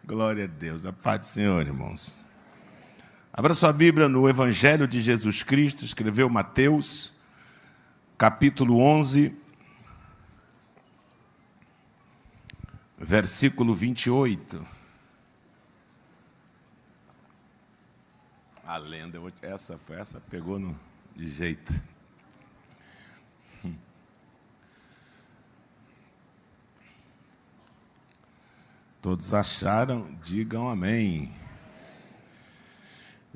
Glória a Deus. A paz do Senhor, irmãos. Abra sua Bíblia no Evangelho de Jesus Cristo, escreveu Mateus, capítulo 11, versículo 28. A lenda, essa pegou de jeito. Todos acharam? Digam amém.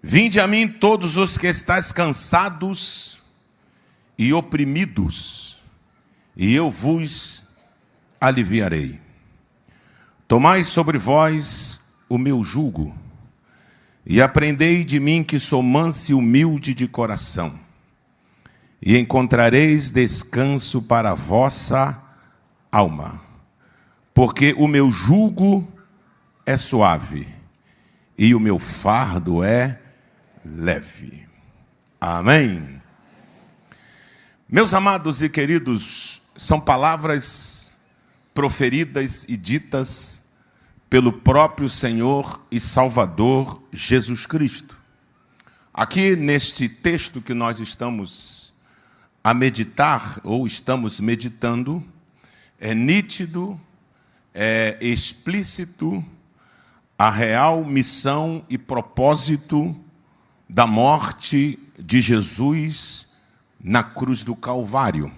Vinde a mim todos os que estáis cansados e oprimidos, e eu vos aliviarei. Tomai sobre vós o meu jugo, e aprendei de mim que sou manso e humilde de coração, e encontrareis descanso para a vossa alma. Porque o meu jugo é suave e o meu fardo é leve. Amém. Meus amados e queridos, são palavras proferidas e ditas pelo próprio Senhor e Salvador Jesus Cristo. Aqui neste texto que nós estamos a meditar, ou estamos meditando, é nítido, é explícito a real missão e propósito da morte de Jesus na cruz do Calvário.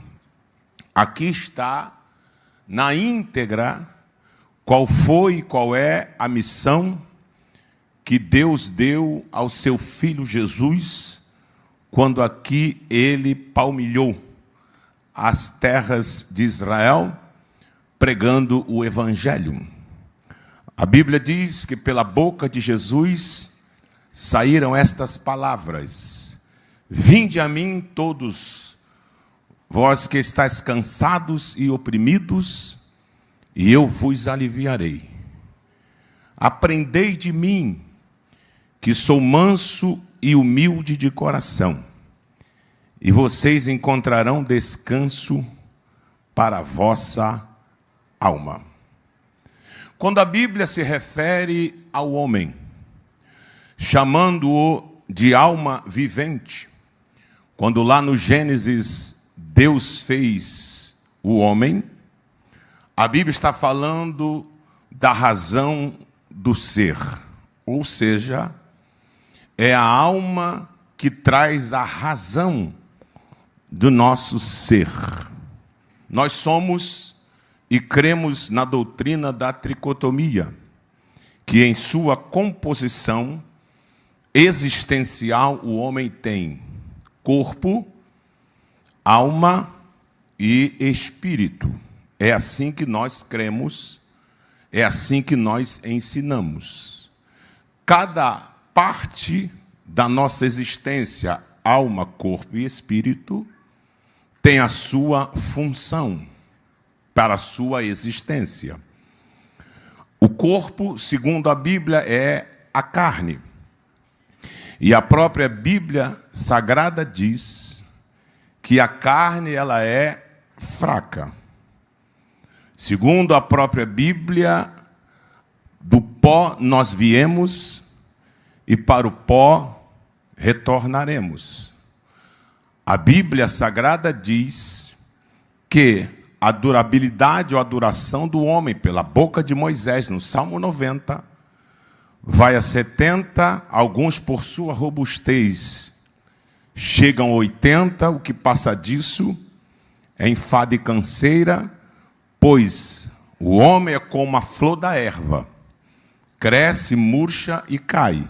Aqui está na íntegra qual foi e qual é a missão que Deus deu ao seu Filho Jesus quando aqui ele palmilhou as terras de Israel, pregando o Evangelho. A Bíblia diz que pela boca de Jesus saíram estas palavras: vinde a mim todos vós que estáis cansados e oprimidos, e eu vos aliviarei. Aprendei de mim, que sou manso e humilde de coração, e vocês encontrarão descanso para a vossa alma. Quando a Bíblia se refere ao homem, chamando-o de alma vivente, quando lá no Gênesis Deus fez o homem, a Bíblia está falando da razão do ser, ou seja, é a alma que traz a razão do nosso ser. Nós somos e cremos na doutrina da tricotomia, que em sua composição existencial o homem tem corpo, alma e espírito. É assim que nós cremos, é assim que nós ensinamos. Cada parte da nossa existência, alma, corpo e espírito, tem a sua função para a sua existência. O corpo, segundo a Bíblia, é a carne. E a própria Bíblia Sagrada diz que a carne ela é fraca. Segundo a própria Bíblia, do pó nós viemos e para o pó retornaremos. A Bíblia Sagrada diz que a durabilidade ou a duração do homem, pela boca de Moisés, no Salmo 90, vai a 70, alguns por sua robustez chegam a 80, o que passa disso é enfado e canseira, pois o homem é como a flor da erva, cresce, murcha e cai,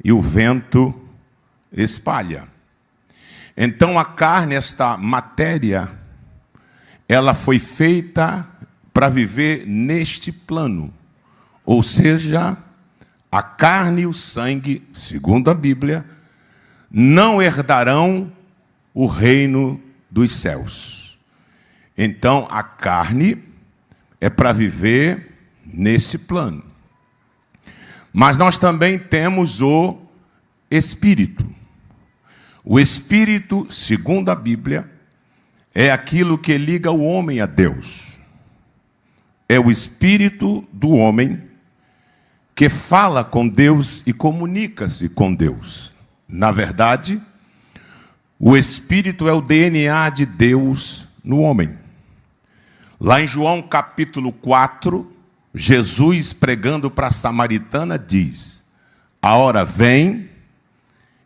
e o vento espalha. Então a carne, esta matéria, ela foi feita para viver neste plano. Ou seja, a carne e o sangue, segundo a Bíblia, não herdarão o reino dos céus. Então, a carne é para viver nesse plano. Mas nós também temos o Espírito. O Espírito, segundo a Bíblia, é aquilo que liga o homem a Deus. É o espírito do homem que fala com Deus e comunica-se com Deus. Na verdade, o Espírito é o DNA de Deus no homem. Lá em João capítulo 4, Jesus, pregando para a samaritana, diz: a hora vem,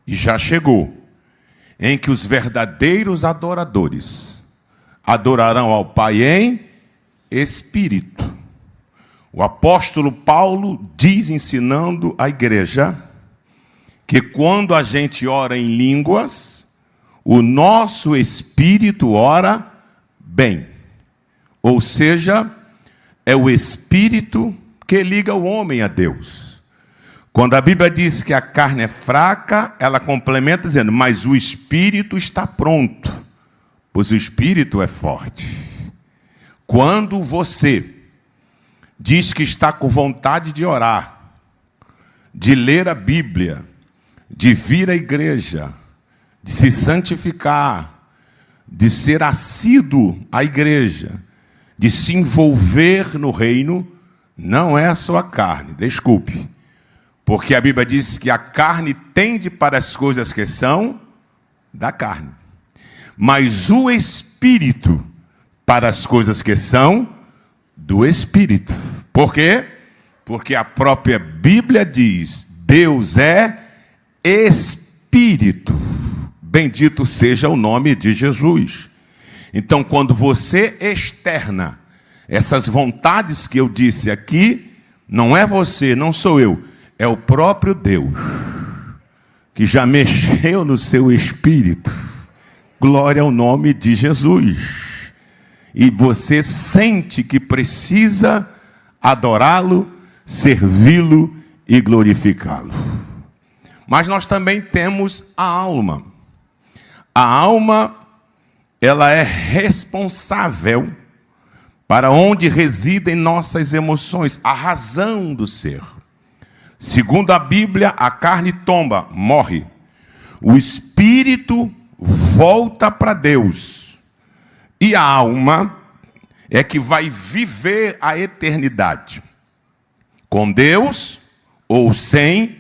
e já chegou, em que os verdadeiros adoradores adorarão ao Pai em espírito. O apóstolo Paulo diz, ensinando a igreja, que quando a gente ora em línguas, o nosso espírito ora bem. Ou seja, é o espírito que liga o homem a Deus. Quando a Bíblia diz que a carne é fraca, ela complementa dizendo: mas o espírito está pronto, pois o espírito é forte. Quando você diz que está com vontade de orar, de ler a Bíblia, de vir à igreja, de se santificar, de ser assíduo à igreja, de se envolver no reino, não é a sua carne, desculpe. Porque a Bíblia diz que a carne tende para as coisas que são da carne, mas o Espírito para as coisas que são do Espírito. Por quê? Porque a própria Bíblia diz: Deus é Espírito. Bendito seja o nome de Jesus. Então, quando você externa essas vontades que eu disse aqui, não é você, não sou eu, é o próprio Deus que já mexeu no seu espírito. Glória ao nome de Jesus. E você sente que precisa adorá-lo, servi-lo e glorificá-lo. Mas nós também temos a alma. A alma, ela é responsável para onde residem nossas emoções, a razão do ser. Segundo a Bíblia, a carne tomba, morre. O espírito volta para Deus. E a alma é que vai viver a eternidade, com Deus ou sem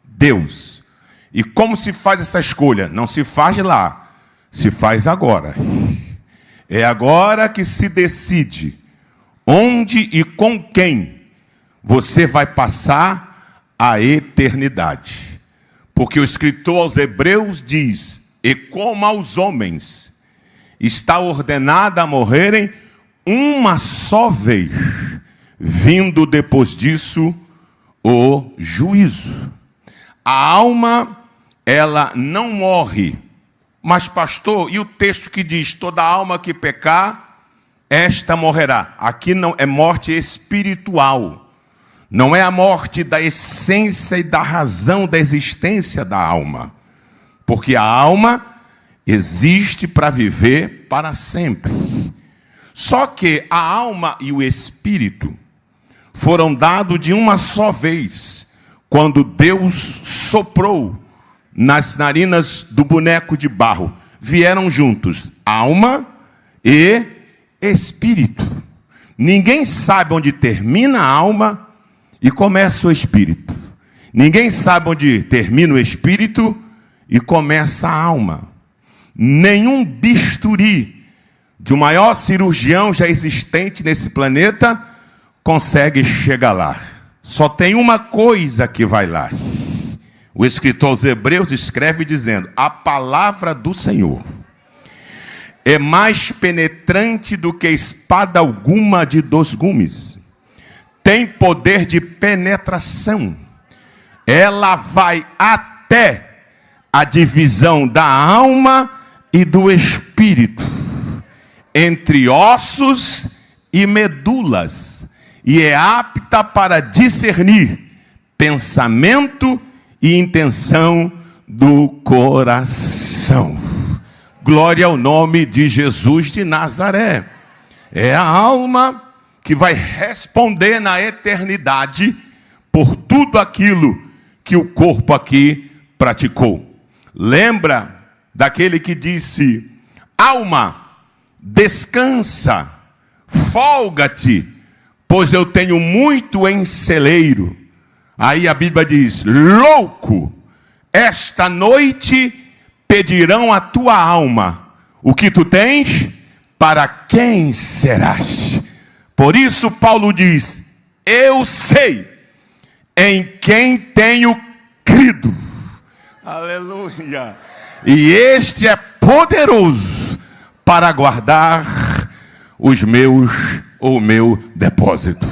Deus. E como se faz essa escolha? Não se faz lá, se faz agora. É agora que se decide onde e com quem você vai passar a eternidade. Porque o escritor aos Hebreus diz: e como aos homens está ordenado a morrerem uma só vez, vindo depois disso o juízo. A alma, ela não morre. Mas, pastor, e o texto que diz: toda alma que pecar, esta morrerá? Aqui não é morte espiritual. Não é a morte da essência e da razão da existência da alma. Porque a alma existe para viver para sempre. Só que a alma e o espírito foram dados de uma só vez, quando Deus soprou nas narinas do boneco de barro. Vieram juntos, alma e espírito. Ninguém sabe onde termina a alma e começa o espírito. Ninguém sabe onde termina o espírito e começa a alma. Nenhum bisturi de um maior cirurgião já existente nesse planeta consegue chegar lá. Só tem uma coisa que vai lá. O escritor aos Hebreus escreve dizendo: a palavra do Senhor é mais penetrante do que espada alguma de 2 gumes. Tem poder de penetração. Ela vai até a divisão da alma e do espírito, entre ossos e medulas, e é apta para discernir pensamento e intenção do coração. Glória ao nome de Jesus de Nazaré. É a alma que vai responder na eternidade por tudo aquilo que o corpo aqui praticou. Lembra daquele que disse: alma, descansa, folga-te, pois eu tenho muito em celeiro. Aí a Bíblia diz: louco, esta noite pedirão a tua alma. O que tu tens, para quem serás? Por isso Paulo diz: eu sei em quem tenho crido. Aleluia. E este é poderoso para guardar o meu depósito.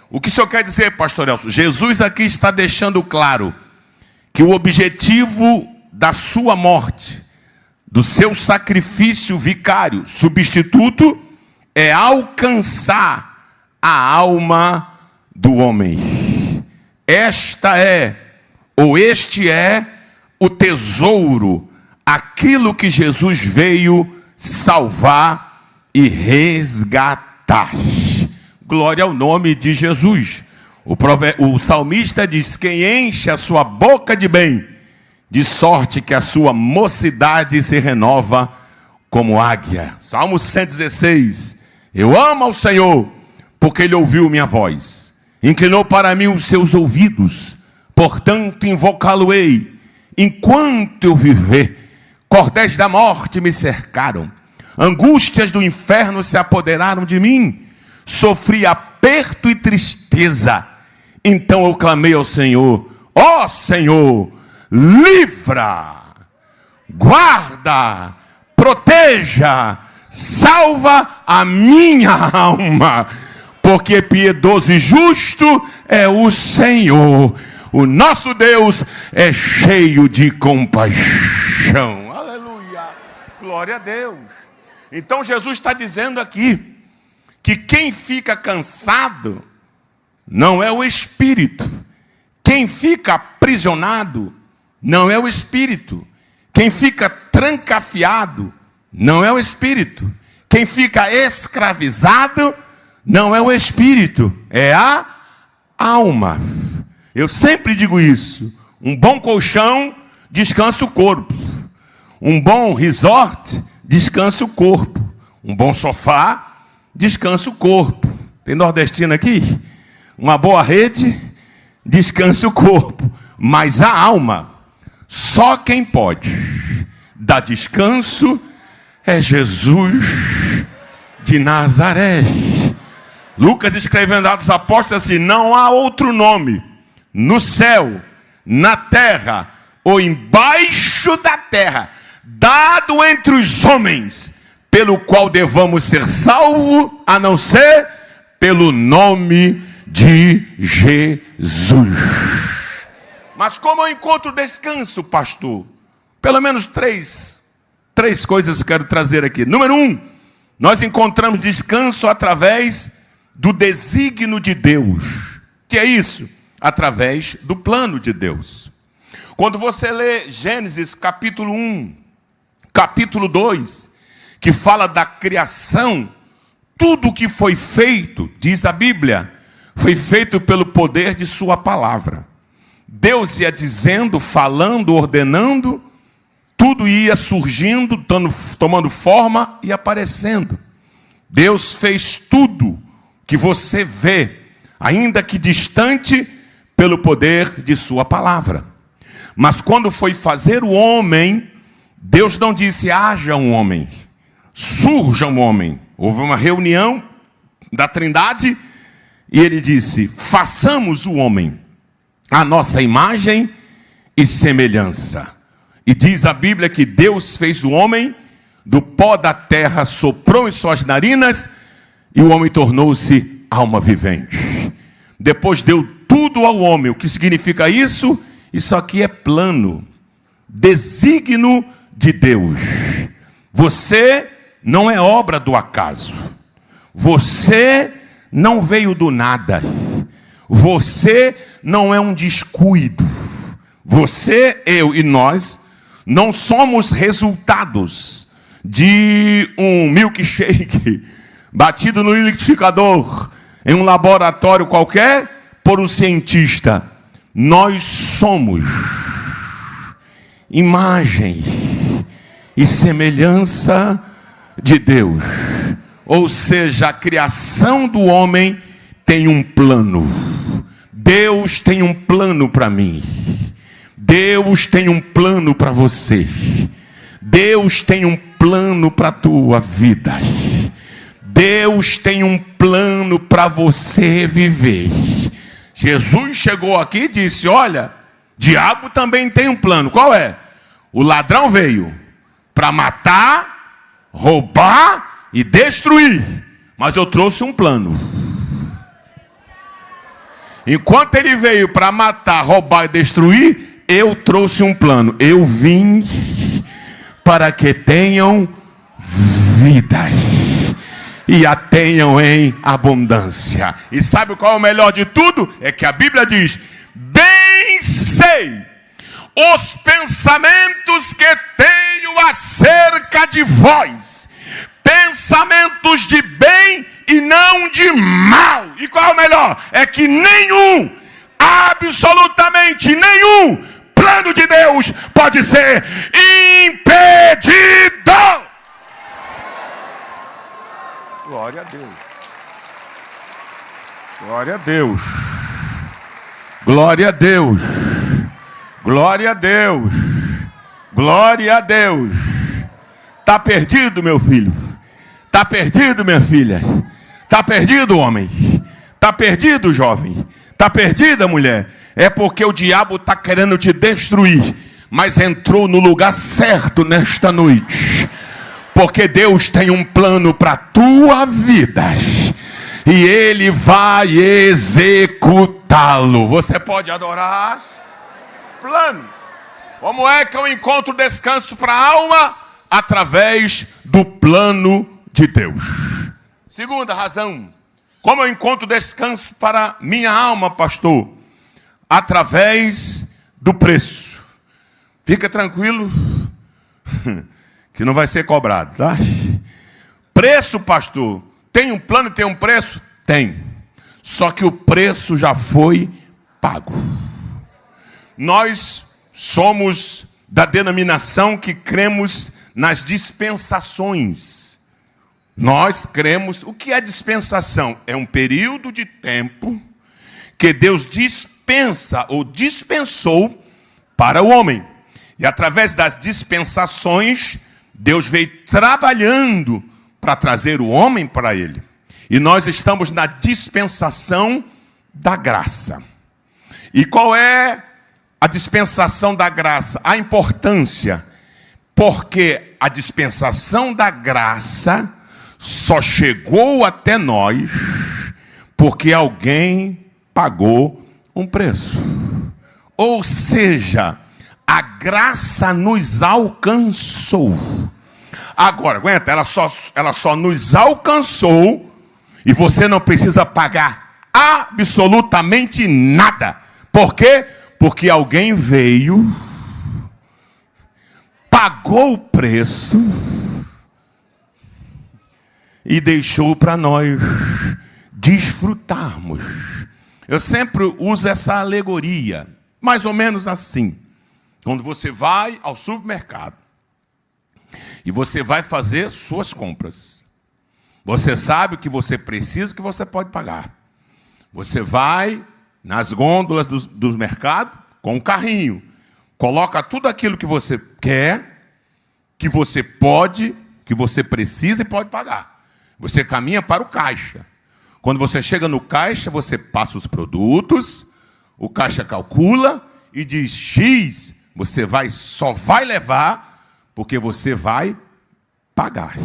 O que o senhor quer dizer, pastor Elcio? Jesus aqui está deixando claro que o objetivo da sua morte, do seu sacrifício vicário, substituto, é alcançar a alma do homem. Este é o tesouro, aquilo que Jesus veio salvar e resgatar. Glória ao nome de Jesus. O salmista diz: quem enche a sua boca de bem, de sorte que a sua mocidade se renova como águia. Salmo 116. Eu amo ao Senhor, porque Ele ouviu minha voz, inclinou para mim os seus ouvidos, portanto invocá-lo-ei, enquanto eu viver. Cordéis da morte me cercaram, angústias do inferno se apoderaram de mim, sofri aperto e tristeza, então eu clamei ao Senhor: ó Senhor, livra, guarda, proteja, salva a minha alma, porque piedoso e justo é o Senhor, o nosso Deus é cheio de compaixão. Aleluia, glória a Deus. Então Jesus está dizendo aqui que quem fica cansado não é o espírito, quem fica aprisionado não é o espírito, quem fica trancafiado não é o espírito, quem fica escravizado não é o espírito, é a alma. Eu sempre digo isso: um bom colchão descansa o corpo, um bom resort descansa o corpo, um bom sofá descansa o corpo. Tem nordestino aqui? Uma boa rede descansa o corpo, mas a alma, só quem pode dar descanso é Jesus de Nazaré. Lucas escrevendo Atos dos Apóstolos assim: não há outro nome no céu, na terra ou embaixo da terra, dado entre os homens, pelo qual devamos ser salvos, a não ser pelo nome de Jesus. Mas como eu encontro descanso, pastor? Pelo menos três coisas que quero trazer aqui. Número 1, nós encontramos descanso através do desígnio de Deus. Que é isso? Através do plano de Deus. Quando você lê Gênesis capítulo 1, capítulo 2, que fala da criação, tudo que foi feito, diz a Bíblia, foi feito pelo poder de sua palavra. Deus ia dizendo, falando, ordenando, tudo ia surgindo, tomando forma e aparecendo. Deus fez tudo que você vê, ainda que distante, pelo poder de sua palavra. Mas quando foi fazer o homem, Deus não disse: haja um homem, surja um homem. Houve uma reunião da Trindade e ele disse: façamos o homem à nossa imagem e semelhança. E diz a Bíblia que Deus fez o homem do pó da terra, soprou em suas narinas e o homem tornou-se alma vivente. Depois deu tudo ao homem. O que significa isso? Isso aqui é plano, desígnio de Deus. Você não é obra do acaso. Você não veio do nada. Você não é um descuido. Você, eu e nós não somos resultados de um milkshake batido no liquidificador em um laboratório qualquer por um cientista. Nós somos imagem e semelhança de Deus. Ou seja, a criação do homem tem um plano. Deus tem um plano para mim. Deus tem um plano para você. Deus tem um plano para a tua vida. Deus tem um plano para você viver. Jesus chegou aqui e disse: olha, diabo também tem um plano. Qual é? O ladrão veio para matar, roubar e destruir. Mas eu trouxe um plano. Enquanto ele veio para matar, roubar e destruir, eu trouxe um plano. Eu vim para que tenham vida e a tenham em abundância. E sabe qual é o melhor de tudo? É que a Bíblia diz: bem sei os pensamentos que tenho acerca de vós, pensamentos de bem e não de mal. E qual é o melhor? É que nenhum, absolutamente nenhum plano de Deus pode ser impedido. Glória a Deus. Glória a Deus. Glória a Deus. Glória a Deus. Glória a Deus. Está perdido, meu filho? Está perdido, minha filha? Está perdido, homem? Está perdido, jovem? Está perdida, mulher? É porque o diabo está querendo te destruir, mas entrou no lugar certo nesta noite. Porque Deus tem um plano para a tua vida e Ele vai executá-lo. Você pode adorar? Plano. Como é que eu encontro descanso para a alma? Através do plano de Deus. Segunda razão. Como eu encontro descanso para minha alma, pastor? Através do preço. Fica tranquilo que não vai ser cobrado, tá? Preço, pastor. Tem um plano e tem um preço? Tem. Só que o preço já foi pago. Nós somos da denominação que cremos nas dispensações. Nós cremos... O que é dispensação? É um período de tempo que Deus dispensa ou dispensou para o homem. E através das dispensações, Deus veio trabalhando para trazer o homem para Ele. E nós estamos na dispensação da graça. E qual é a dispensação da graça? A importância. Porque a dispensação da graça só chegou até nós porque alguém pagou um preço. Ou seja, a graça nos alcançou. Agora, aguenta, ela só nos alcançou e você não precisa pagar absolutamente nada. Por quê? Porque alguém veio, pagou o preço e deixou para nós desfrutarmos. Eu sempre uso essa alegoria, mais ou menos assim. Quando você vai ao supermercado e você vai fazer suas compras, você sabe o que você precisa e o que você pode pagar. Você vai nas gôndolas do mercado com um carrinho, coloca tudo aquilo que você quer, que você pode, que você precisa e pode pagar. Você caminha para o caixa. Quando você chega no caixa, você passa os produtos, o caixa calcula e diz X, você só vai levar porque você vai pagar.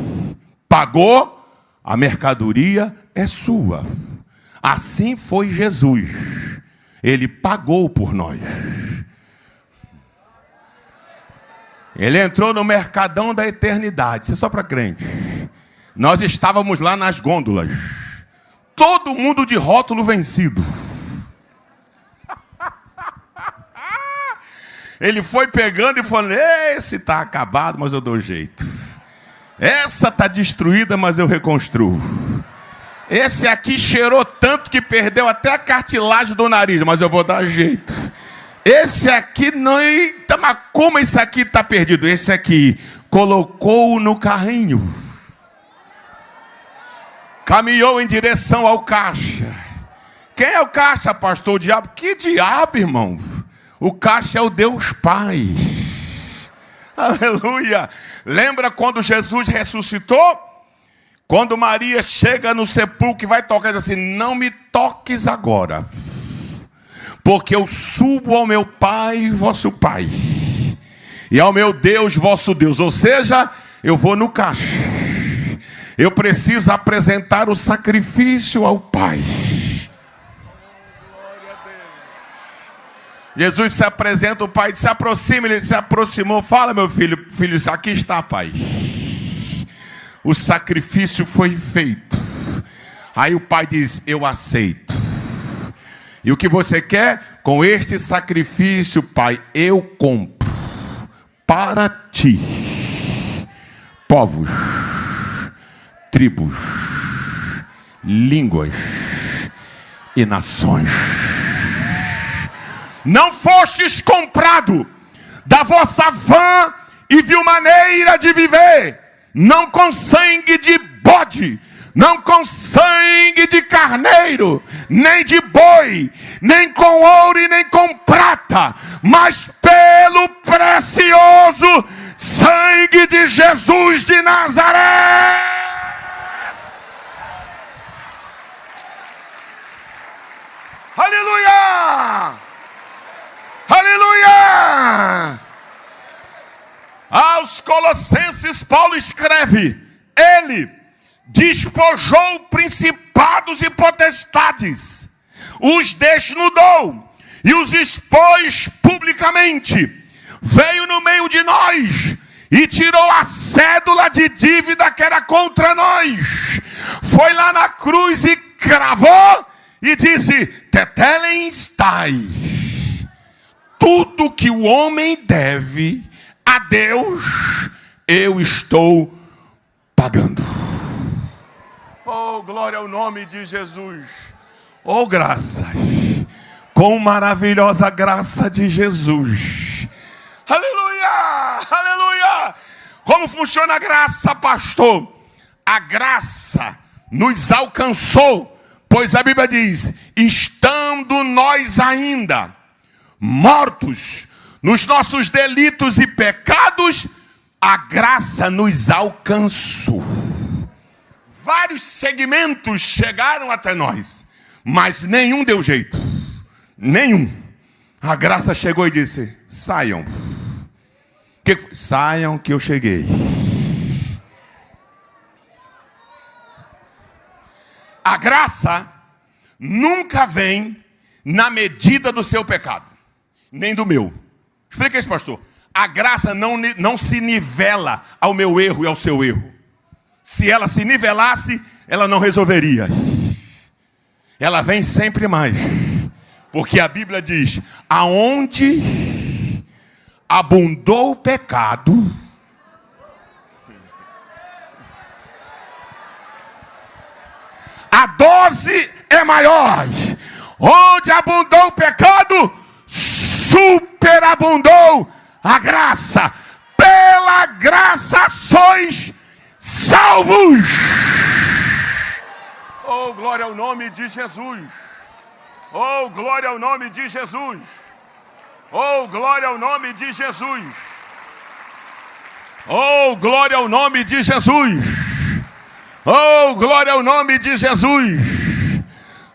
Pagou, a mercadoria é sua. Assim foi Jesus. Ele pagou por nós. Ele entrou no mercadão da eternidade. Isso é só para crente. Nós estávamos lá nas gôndolas. Todo mundo de rótulo vencido. Ele foi pegando e falando, esse está acabado, mas eu dou jeito. Essa está destruída, mas eu reconstruo. Esse aqui cheirou tanto que perdeu até a cartilagem do nariz, mas eu vou dar jeito. Esse aqui não... Eita, mas como esse aqui está perdido? Esse aqui colocou no carrinho. Caminhou em direção ao caixa. Quem é o caixa, pastor? O diabo? Que diabo, irmão? O caixa é o Deus Pai. Aleluia. Lembra quando Jesus ressuscitou? Quando Maria chega no sepulcro e vai tocar, diz assim: não me toques agora, porque eu subo ao meu Pai, vosso Pai, e ao meu Deus, vosso Deus. Ou seja, eu vou no caixa. Eu preciso apresentar o sacrifício ao Pai. Jesus se apresenta, o Pai se aproxima, ele se aproximou. Fala, meu filho, aqui está, Pai. O sacrifício foi feito. Aí o Pai diz: eu aceito. E o que você quer? Com este sacrifício, Pai, eu compro para ti povos, tribos, línguas e nações. Não fostes comprado da vossa vã e vil maneira de viver, não com sangue de bode, não com sangue de carneiro, nem de boi, nem com ouro e nem com prata, mas pelo precioso sangue de Jesus de Nazaré. Aleluia! Aleluia! Aos Colossenses, Paulo escreve: ele despojou principados e potestades, os desnudou e os expôs publicamente, veio no meio de nós e tirou a cédula de dívida que era contra nós, foi lá na cruz e cravou e disse: tetelestai, tudo que o homem deve a Deus, eu estou pagando. Oh, glória ao nome de Jesus. Oh, graças, com maravilhosa graça de Jesus. Aleluia, aleluia. Como funciona a graça, pastor? A graça nos alcançou, pois a Bíblia diz: estando nós ainda mortos nos nossos delitos e pecados, a graça nos alcançou. Vários segmentos chegaram até nós, mas nenhum deu jeito. Nenhum. A graça chegou e disse: saiam. Que foi? Saiam que eu cheguei. A graça nunca vem na medida do seu pecado, nem do meu. Explica isso, pastor. A graça não se nivela ao meu erro e ao seu erro. Se ela se nivelasse, ela não resolveria. Ela vem sempre mais. Porque a Bíblia diz: aonde abundou o pecado, a dose é maior. Onde abundou o pecado, superabundou a graça. Pela graça sois salvos. Oh, glória ao nome de Jesus. Oh, glória ao nome de Jesus. Oh, glória ao nome de Jesus. Oh, glória ao nome de Jesus. Oh, glória ao nome de Jesus.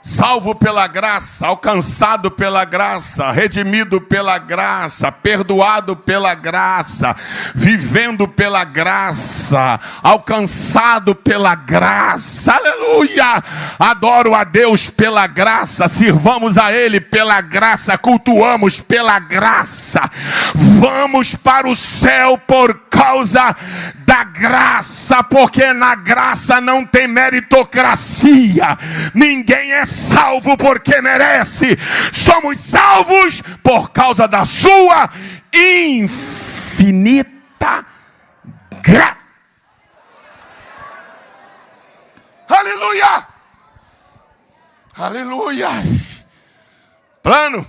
Salvo pela graça, alcançado pela graça, redimido pela graça, perdoado pela graça, vivendo pela graça, alcançado pela graça. Aleluia! Adoro a Deus pela graça, sirvamos a Ele pela graça, cultuamos pela graça. Vamos para o céu por causa da graça, porque na graça não tem meritocracia. Ninguém é salvo porque merece. Somos salvos por causa da sua infinita graça. Aleluia! Aleluia! Plano,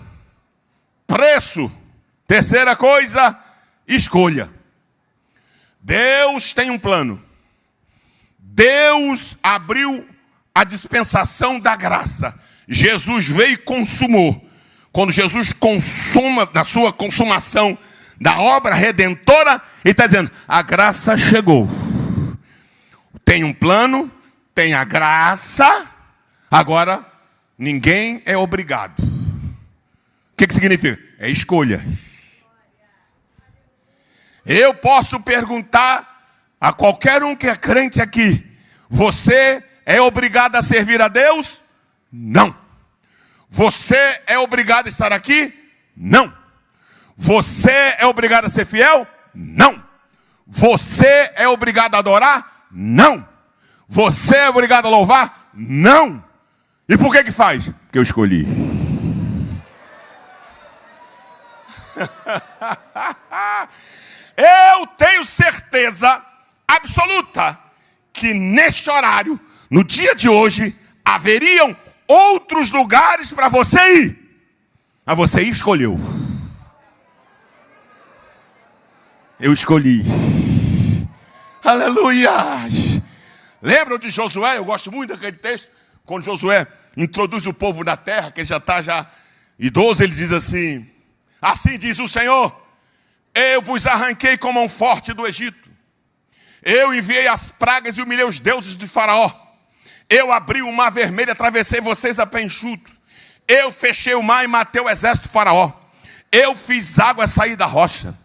preço. Terceira coisa, escolha. Deus tem um plano. Deus abriu a dispensação da graça. Jesus veio e consumou. Quando Jesus consuma, na sua consumação da obra redentora, ele está dizendo, a graça chegou. Tem um plano, tem a graça, agora ninguém é obrigado. O que significa? É escolha. Eu posso perguntar a qualquer um que é crente aqui, você é obrigado a servir a Deus? Não. Você é obrigado a estar aqui? Não. Você é obrigado a ser fiel? Não. Você é obrigado a adorar? Não. Você é obrigado a louvar? Não. E por que faz? Porque eu escolhi. Eu tenho certeza absoluta que neste horário, no dia de hoje, haveriam outros lugares para você ir. Mas você escolheu. Eu escolhi. Aleluia. Lembram de Josué? Eu gosto muito daquele texto. Quando Josué introduz o povo na terra, que ele já está idoso, ele diz assim: assim diz o Senhor, eu vos arranquei com mão forte do Egito. Eu enviei as pragas e humilhei os deuses de Faraó. Eu abri o mar vermelho e atravessei vocês a pé enxuto. Eu fechei o mar e matei o exército de Faraó. Eu fiz água sair da rocha.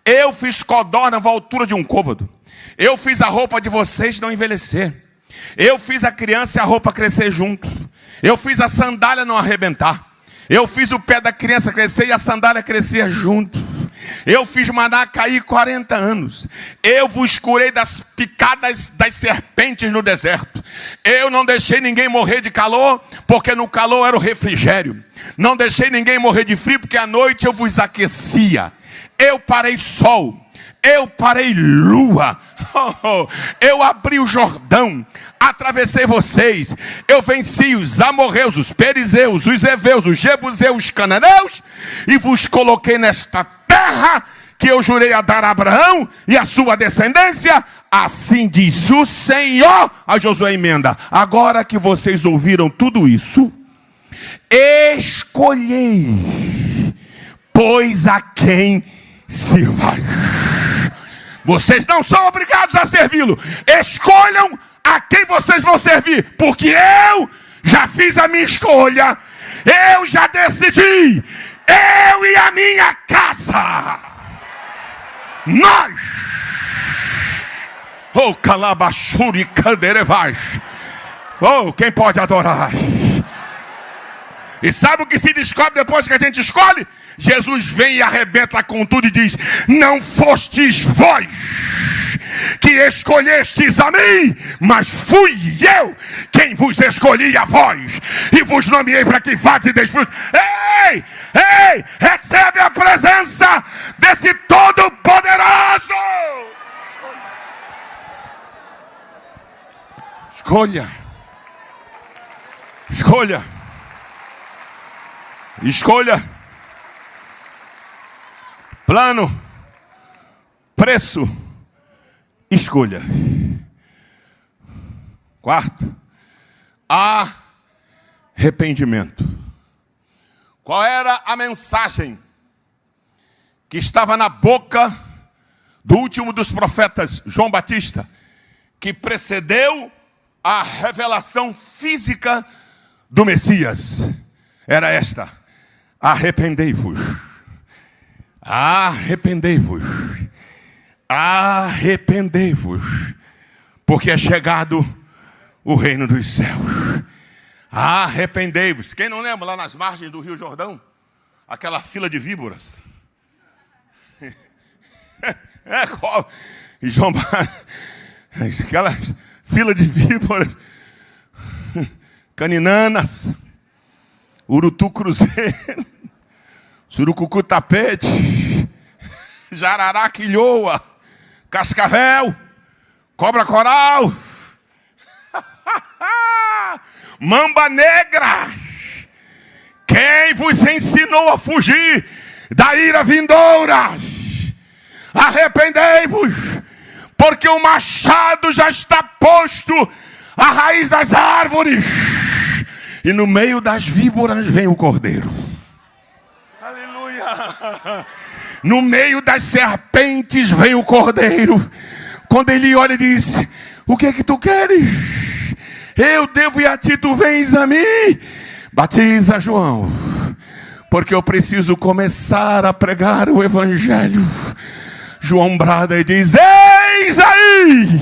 Eu fiz codorna à altura de um côvado. Eu fiz a roupa de vocês não envelhecer. Eu fiz a criança e a roupa crescer junto. Eu fiz a sandália não arrebentar. Eu fiz o pé da criança crescer e a sandália crescer junto. Eu fiz maná cair 40 anos. Eu vos curei das picadas das serpentes no deserto. Eu não deixei ninguém morrer de calor, porque no calor era o refrigério. Não deixei ninguém morrer de frio, porque à noite eu vos aquecia. Eu parei sol. Eu parei lua. Eu abri o Jordão. Atravessei vocês. Eu venci os amorreus, os perizeus, os heveus, os jebuseus, os cananeus, e vos coloquei nesta terra que eu jurei a dar a Abraão e a sua descendência. Assim diz o Senhor. A Josué emenda: agora que vocês ouviram tudo isso, escolhei, pois a quem sirvai. Vocês não são obrigados a servi-lo. Escolham a quem vocês vão servir, porque eu já fiz a minha escolha. Eu já decidi. Eu e a minha casa. Nós. Oh, calabachuri canderevais. Oh, quem pode adorar? E sabe o que se descobre depois que a gente escolhe? Jesus vem e arrebenta com tudo e diz: não fostes vós que escolhestes a mim, mas fui eu quem vos escolhi a vós e vos nomeei para que vades e deis frutos. Ei, ei, recebe a presença desse Todo-Poderoso. Escolha, escolha, escolha. Plano, preço, escolha. Quarto, arrependimento. Qual era a mensagem que estava na boca do último dos profetas, João Batista, que precedeu a revelação física do Messias? Era esta: arrependei-vos. Arrependei-vos, arrependei-vos, porque é chegado o reino dos céus. Arrependei-vos. Quem não lembra lá nas margens do Rio Jordão? Aquela fila de víboras. João, aquela fila de víboras, caninanas, urutu cruzeiro, surucucu tapete, jarará quilhoa, cascavel, cobra coral, mamba negra. Quem vos ensinou a fugir da ira vindoura? Arrependei-vos, porque o machado já está posto à raiz das árvores, E no meio das víboras vem o cordeiro. Aleluia. No meio das serpentes vem o cordeiro. Quando ele olha e diz: o que é que tu queres? Eu devo ir a ti, tu vens a mim. Batiza João, porque eu preciso começar a pregar o evangelho. João brada e diz: eis aí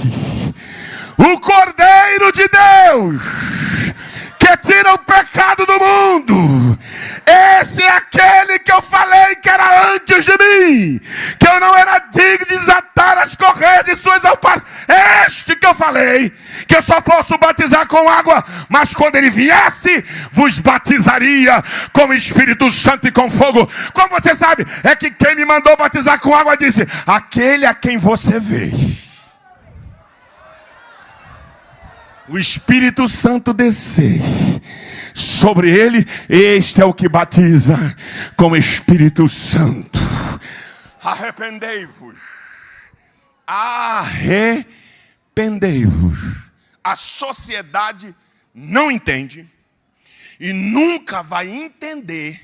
o Cordeiro de Deus, que tira o pecado do mundo. Esse é aquele que eu falei que era antes de mim, que eu não era digno de desatar as correias de suas alparcas. Este que eu falei, que eu só posso batizar com água, mas quando ele viesse, vos batizaria com o Espírito Santo e com fogo. Como você sabe? É que quem me mandou batizar com água disse: aquele a quem você vê. O Espírito Santo descer sobre ele, este é o que batiza com o Espírito Santo. Arrependei-vos. Arrependei-vos. A sociedade não entende e nunca vai entender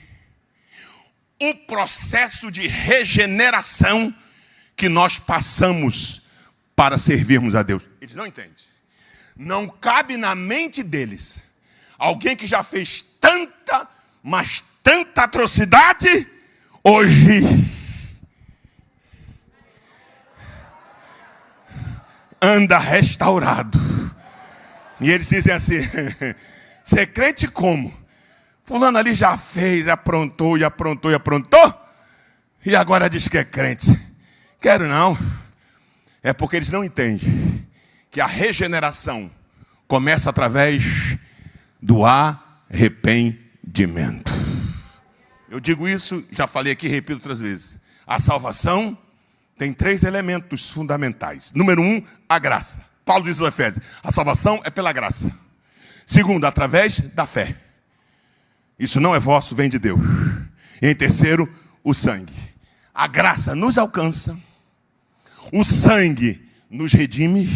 o processo de regeneração que nós passamos para servirmos a Deus. Eles não entendem. Não cabe na mente deles alguém que já fez tanta, mas tanta atrocidade, hoje anda restaurado. E eles dizem assim: você é crente como? Fulano ali já fez, aprontou, e aprontou, e aprontou, e agora diz que é crente. Quero não. É porque eles não entendem que a regeneração começa através do arrependimento. Eu digo isso, já falei aqui, repito outras vezes. A salvação tem 3 elementos fundamentais. Número 1, a graça. Paulo diz aos Efésios: a salvação é pela graça. Segundo, através da fé. Isso não é vosso, vem de Deus. E em terceiro, o sangue. A graça nos alcança. O sangue nos redime.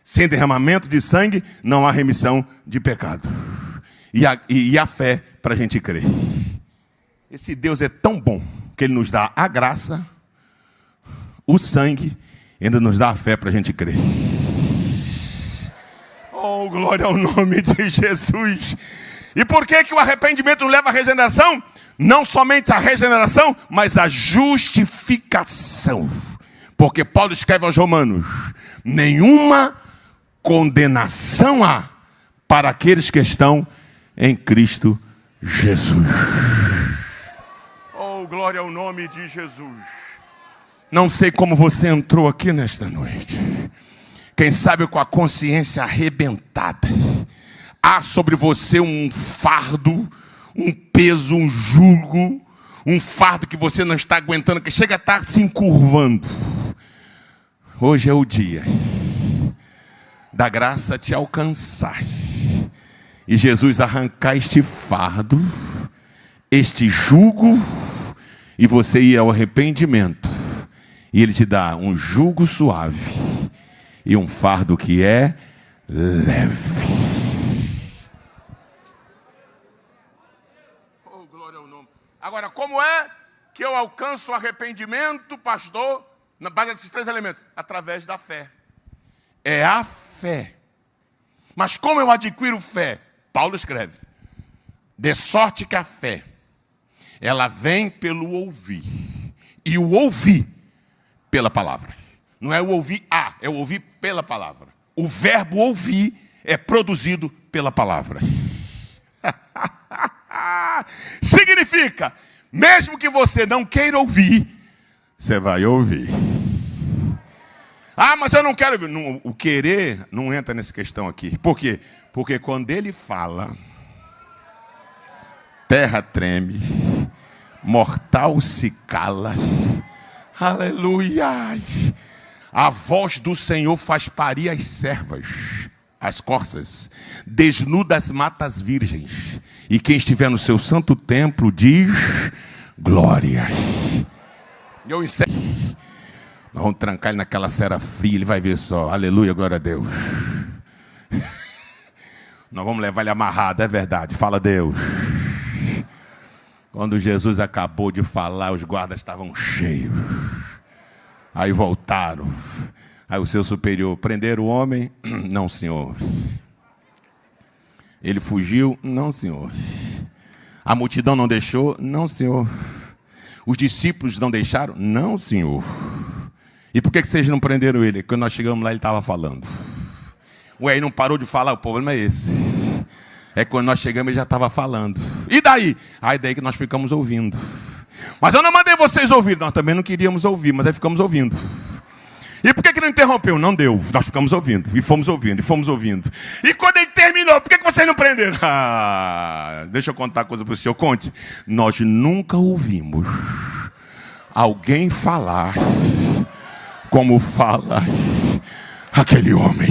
Sem derramamento de sangue, não há remissão de pecado. E a fé para a gente crer. Esse Deus é tão bom que Ele nos dá a graça, o sangue, e ainda nos dá a fé para a gente crer. Oh, glória ao nome de Jesus. E por que o arrependimento nos leva à regeneração? Não somente a regeneração, mas a justificação. Porque Paulo escreve aos Romanos: nenhuma condenação há para aqueles que estão em Cristo Jesus. Oh, glória ao nome de Jesus. Não sei como você entrou aqui nesta noite. Quem sabe com a consciência arrebentada. Há sobre você um fardo, um peso, um jugo, um fardo que você não está aguentando, que chega a estar se encurvando. Hoje é o dia da graça te alcançar e Jesus arrancar este fardo, este jugo, e você ir ao arrependimento, e Ele te dá um jugo suave e um fardo que é leve. Oh, glória ao nome. Agora, como é que eu alcanço o arrependimento, pastor, na base desses 3 elementos? Através da fé. É a fé. Mas como eu adquiro fé? Paulo escreve: de sorte que a fé, ela vem pelo ouvir, e o ouvir pela palavra. Não é o ouvir é o ouvir pela palavra. O verbo ouvir é produzido pela palavra. Significa, mesmo que você não queira ouvir, você vai ouvir. Ah, mas eu não quero ouvir. Não, o querer não entra nessa questão aqui. Por quê? Porque quando ele fala, terra treme, mortal se cala. Aleluia! A voz do Senhor faz parir as servas, as corças, desnuda as matas virgens. E quem estiver no seu santo templo diz: glória. Eu encerro. Nós vamos trancar ele naquela cera fria, ele vai ver só. Aleluia, glória a Deus. Nós vamos levar ele amarrado, é verdade. Fala, Deus. Quando Jesus acabou de falar, os guardas estavam cheios. Aí voltaram. Aí o seu superior, prenderam o homem? Não, senhor. Ele fugiu? Não, senhor. A multidão não deixou? Não, senhor. Os discípulos não deixaram? Não, senhor. E por que vocês não prenderam ele? Quando nós chegamos lá, ele estava falando. Ué, ele não parou de falar? O problema é esse. É que quando nós chegamos, ele já estava falando. E daí? Aí daí que nós ficamos ouvindo. Mas eu não mandei vocês ouvir. Nós também não queríamos ouvir, mas aí ficamos ouvindo. E por que não interrompeu? Não deu. Nós ficamos ouvindo. E fomos ouvindo. E fomos ouvindo. E quando ele terminou, por que vocês não prenderam? Deixa eu contar uma coisa para o senhor. Conte. Nós nunca ouvimos alguém falar como fala aquele homem.